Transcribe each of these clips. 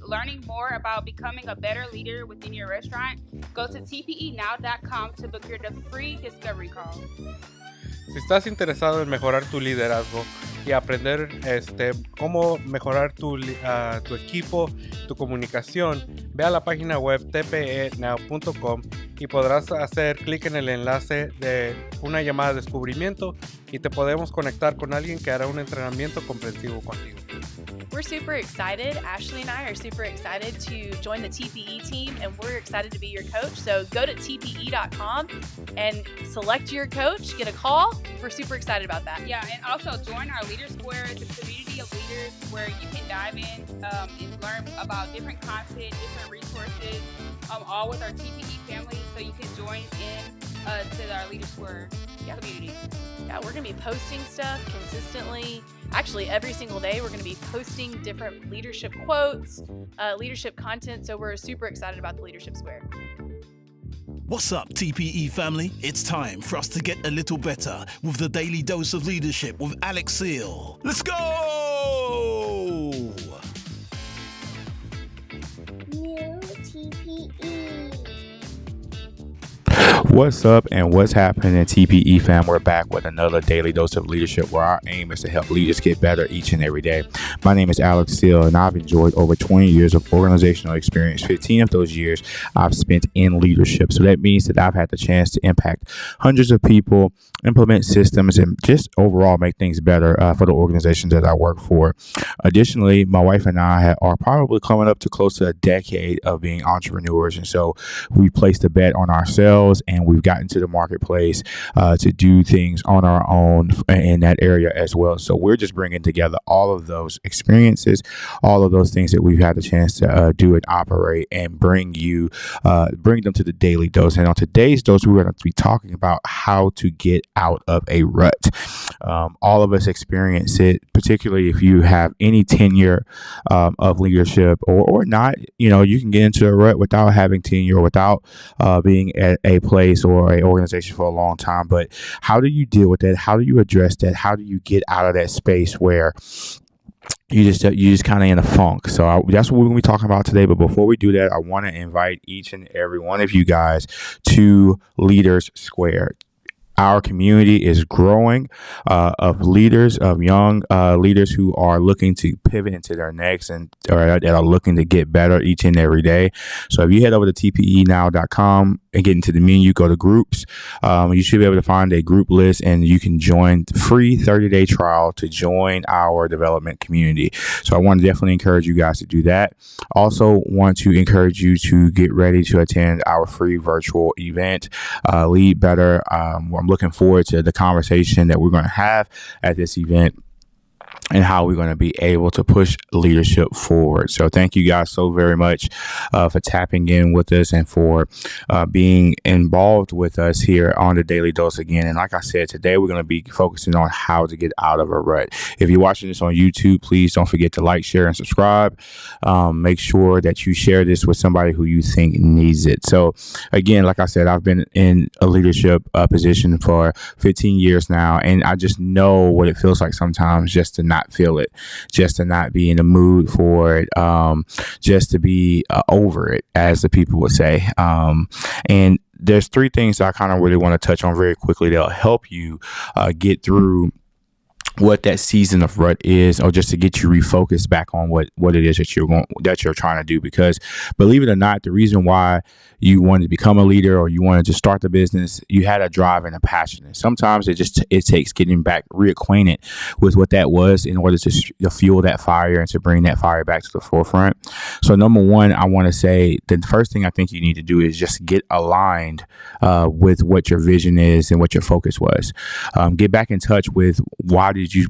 learning more about becoming a better leader within your restaurant, go to tpenow.com to book your free discovery call. Si estás interesado en mejorar tu liderazgo y aprender cómo mejorar tu equipo, tu comunicación, ve a la página web tpenow.com y podrás hacer clic en el enlace de una llamada de descubrimiento y te podemos conectar con alguien que hará un entrenamiento comprensivo contigo. We're super excited. Ashley and I are super excited to join the TPE team, and we're excited to be your coach. So go to tpe.com and select your coach, get a call. We're super excited about that. Yeah, and also join our Leader Square. It's a community of leaders where you can dive in and learn about different content, different resources, all with our TPE family. So you can join in to our Leader Square community. Yeah, we're going to be posting stuff consistently. Actually, every single day, we're going to be posting different leadership quotes, leadership content. So we're super excited about the Leadership Square. What's up, TPE family? It's time for us to get a little better with the Daily Dose of Leadership with Alex Seal. Let's go! New TPE. What's up and what's happening, TPE fam? We're back with another daily dose of leadership where our aim is to help leaders get better each and every day. My name is Alex Seal, and I've enjoyed over 20 years of organizational experience. 15 of those years I've spent in leadership. So that means that I've had the chance to impact hundreds of people, implement systems, and just overall make things better for the organizations that I work for. Additionally, my wife and I are probably coming up to close to a decade of being entrepreneurs. And so we placed a bet on ourselves, and we've gotten to the marketplace to do things on our own in that area as well. So we're just bringing together all of those experiences, all of those things that we've had the chance to do and operate, and bring them to the daily dose. And on today's dose, we're going to be talking about how to get out of a rut. All of us experience it, particularly if you have any tenure of leadership or not. You can get into a rut without having tenure, without being at a place or an organization for a long time. But how do you deal with that? How do you address that? How do you get out of that space where you just kind of in a funk? So that's what we're going to be talking about today. But before we do that, I want to invite each and every one of you guys to Leaders Square. Our community is growing of leaders, of young leaders who are looking to pivot into their next or that are looking to get better each and every day. So if you head over to tpenow.com and get into the menu, go to groups, you should be able to find a group list, and you can join the free 30-day trial to join our development community. So I want to definitely encourage you guys to do that. Also want to encourage you to get ready to attend our free virtual event, Lead Better. I'm looking forward to the conversation that we're going to have at this event and how we're going to be able to push leadership forward. So thank you guys so very much for tapping in with us and for being involved with us here on the Daily Dose again. And like I said, today we're going to be focusing on how to get out of a rut. If you're watching this on YouTube, please don't forget to like, share, and subscribe. Make sure that you share this with somebody who you think needs it. So again, like I said, I've been in a leadership position for 15 years now, and I just know what it feels like sometimes just to not feel it, just to not be in the mood for it, just to be over it, as the people would say. And there's three things that I kind of really want to touch on very quickly that'll help you get through what that season of rut is, or just to get you refocused back on what it is that you're trying to do. Because believe it or not, the reason why you wanted to become a leader or you wanted to start the business, you had a drive and a passion. And sometimes it takes getting back reacquainted with what that was in order to fuel that fire and to bring that fire back to the forefront. So number one, I want to say the first thing I think you need to do is just get aligned with what your vision is and what your focus was. Get back in touch with why did you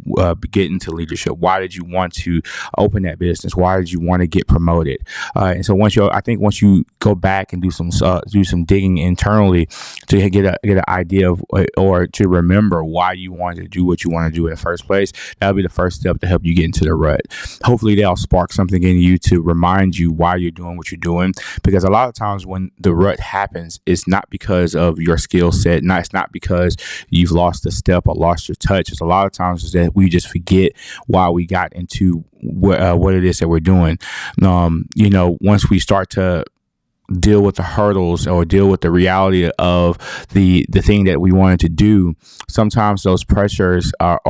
get into leadership? Why did you want to open that business? Why did you want to get promoted? And so once you go back and do some digging internally to get an idea of, or to remember why you wanted to do what you want to do in the first place. That'll be the first step to help you get into the rut. Hopefully they'll spark something in you to remind you why you're doing what you're doing, because a lot of times when the rut happens, it's not because of your skill set. It's not because you've lost a step or lost your touch. It's a lot of times is that we just forget why we got into what it is that we're doing. Once we start to deal with the hurdles or deal with the reality of the thing that we wanted to do, sometimes those pressures are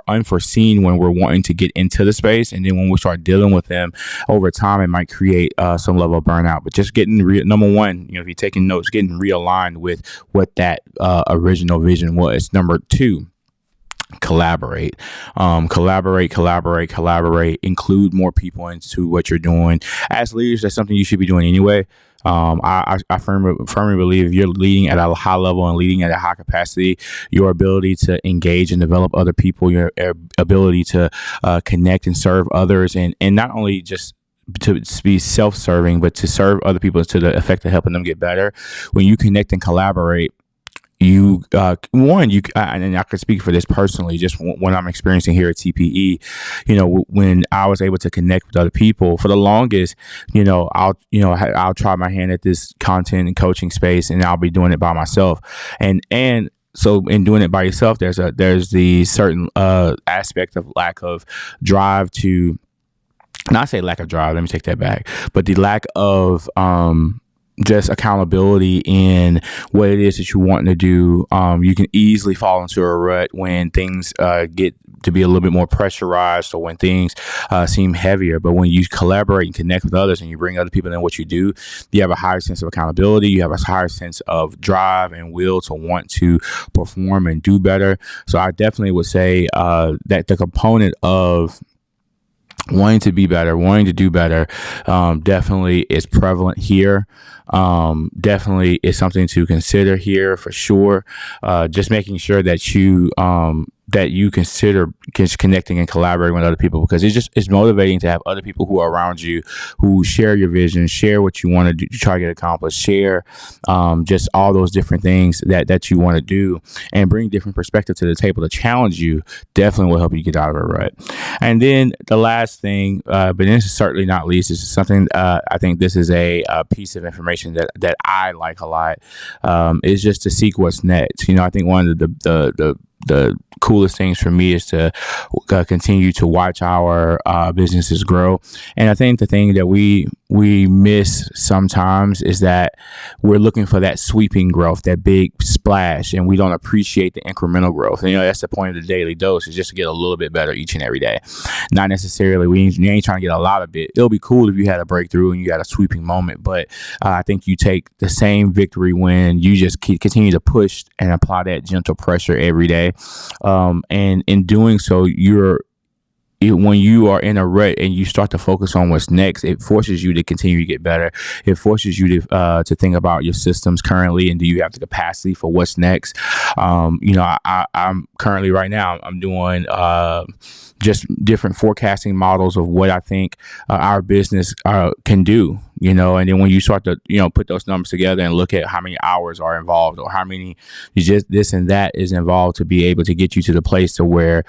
unforeseen when we're wanting to get into the space, and then when we start dealing with them over time, it might create some level of burnout. But just getting number one, if you're taking notes, getting realigned with what that original vision was. Number two, collaborate. Include more people into what you're doing. As leaders, that's something you should be doing anyway. I firmly believe if you're leading at a high level and leading at a high capacity, your ability to engage and develop other people, your ability to connect and serve others, and not only just to be self-serving, but to serve other people to the effect of helping them get better. When you connect and collaborate, and I could speak for this personally, just what I'm experiencing here at TPE, when I was able to connect with other people for the longest, I'll try my hand at this content and coaching space, and I'll be doing it by myself. And so in doing it by yourself, there's the certain aspect of lack of drive to, not say lack of drive, let me take that back, but the lack of, just accountability in what it is that you want to do. You can easily fall into a rut when things get to be a little bit more pressurized, or when things seem heavier. But when you collaborate and connect with others, and you bring other people in what you do, you have a higher sense of accountability. You have a higher sense of drive and will to want to perform and do better. So I definitely would say that the component of wanting to be better, wanting to do better, definitely is prevalent here. Definitely is something to consider here for sure. Just making sure that you consider connecting and collaborating with other people, because it's motivating to have other people who are around you, who share your vision, share what you want to do, try to get accomplished, share just all those different things that you want to do, and bring different perspective to the table to challenge you. Definitely will help you get out of a rut. And then the last thing, but this is certainly not least, this is something I think this is a piece of information that I like a lot, is just to seek what's next. I think one of the coolest things for me is to continue to watch our businesses grow. And I think the thing that we miss sometimes is that we're looking for that sweeping growth, that big splash, and we don't appreciate the incremental growth. And that's the point of the daily dose, is just to get a little bit better each and every day. Not necessarily, we ain't trying to get a lot of it. It'll be cool if you had a breakthrough and you had a sweeping moment, but I think you take the same victory when you just continue to push and apply that gentle pressure every day. And in doing so, when you are in a rut and you start to focus on what's next, it forces you to continue to get better. It forces you to think about your systems currently, and do you have the capacity for what's next? I'm currently right now, I'm doing just different forecasting models of what I think our business can do. And then when you start to, put those numbers together and look at how many hours are involved, or how many just this and that is involved to be able to get you to the place to where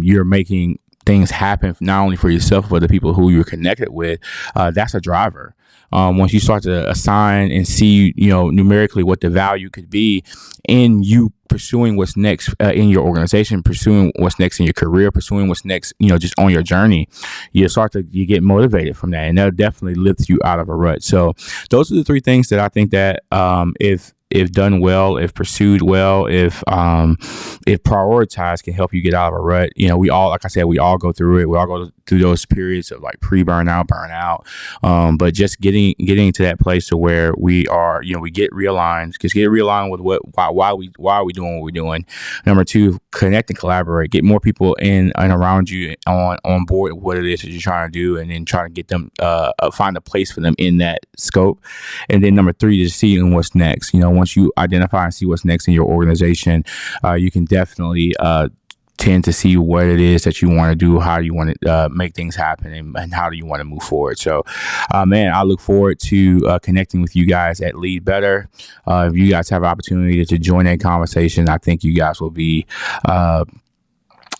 you're making things happen, not only for yourself, but the people who you're connected with, that's a driver. Once you start to assign and see, numerically what the value could be in you pursuing what's next in your organization, pursuing what's next in your career, pursuing what's next, just on your journey, you get motivated from that, and that'll definitely lift you out of a rut. So those are the three things that I think that if done well, if pursued well, if prioritized, can help you get out of a rut. We all, like I said, we all go through it. We all go through those periods of like pre-burnout, burnout. But just getting to that place to where we are, we get realigned, with why are we doing what we're doing. Number two, connect and collaborate. Get more people in and around you on board with what it is that you're trying to do, and then try to get them find a place for them in that scope. And then number three is seeing what's next. Once you identify and see what's next in your organization, you can definitely tend to see what it is that you want to do, how you want to make things happen, and how do you want to move forward. So, man, I look forward to connecting with you guys at Lead Better. If you guys have an opportunity to join that conversation, I think you guys will be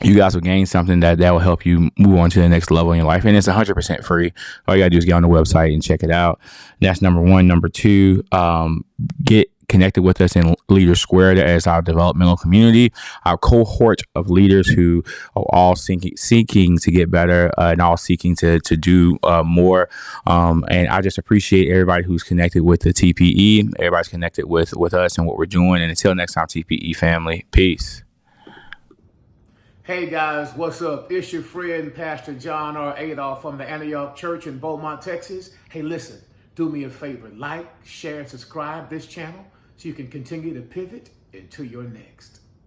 you guys will gain something that will help you move on to the next level in your life. And it's 100% free. All you gotta do is get on the website and check it out. That's number one. Number two, get connected with us in Leaders Square as our developmental community, our cohort of leaders who are all seeking to get better and all seeking to do more. And I just appreciate everybody who's connected with the TPE. Everybody's connected with us and what we're doing. And until next time, TPE family, peace. Hey guys, what's up? It's your friend, Pastor John R. Adolph from the Antioch Church in Beaumont, Texas. Hey, listen, do me a favor, like, share, and subscribe this channel so you can continue to pivot into your next.